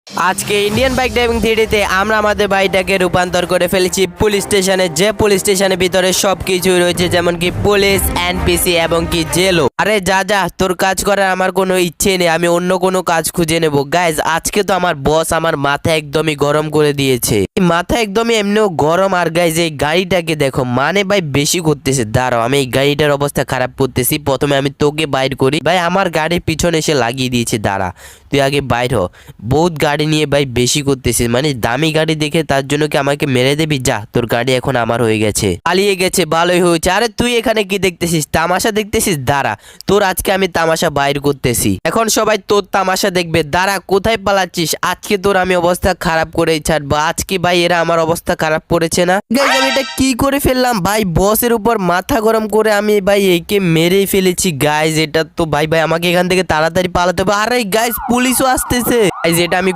আজকে Indian bike driving থিওরিতে আমরা আমাদের বাইকটাকে রূপান্তর করে ফেলেছি পুলিশ স্টেশনে, যে পুলিশ স্টেশনের ভিতরে সবকিছুই রয়েছে, যেমন কি পুলিশ, এনপিসি এবং কি জেলও। আরে যা যা, তোর কাজ করার আমার কোনো ইচ্ছে নেই, আমি অন্য কোনো কাজ খুঁজে নেব। গাইজ, আজকে তো আমার বস আমার মাথা একদমই গরম করে দিয়েছে, মাথা একদমই এমনিও গরম। আর গাইজ, এই গাড়িটাকে দেখো, মানে ভাই বেশি করতেছে। দাঁড়াও, আমি এই গাড়িটার অবস্থা খারাপ করতেছি। প্রথমে আমি তোকে বাইর করি। ভাই আমার গাড়ির পিছনে এসে লাগিয়ে দিয়েছে, দাঁড়া তুই আগে বাইর হ। বহুত গাড়ি নিয়ে ভাই বেশি করতেছে, মানে দামি গাড়ি দেখে তার জন্য কি আমাকে মেরে দেবি? যা, তোর গাড়ি এখন আমার হয়ে গেছে, পালিয়ে গেছে, ভালোই হয়েছে। আরে তুই এখানে কি দেখতেছিস? তামাশা দেখতেছিস? দাঁড়া, তোর আজকে আমি তামাশা বাইর করতেছি। এখন সবাই তোর তামাশা দেখবে। দাঁড়া, কোথায় পালাচ্ছিস? আজকে তোর আমি অবস্থা খারাপ করেই ছাড়বো। আজকে ভাই এরা আমার অবস্থা খারাপ করেছে না। গাইস, আমি এটা কি করে ফেললাম ভাই? বসের উপর মাথা গরম করে আমি ভাই একে মেরেই ফেলেছি। গাইস, এটা তো ভাই আমাকে এখান থেকে তাড়াতাড়ি পালাতে হবে। আরে গাইস, পুলিশও আসতেছে। গাইস, এটা আমি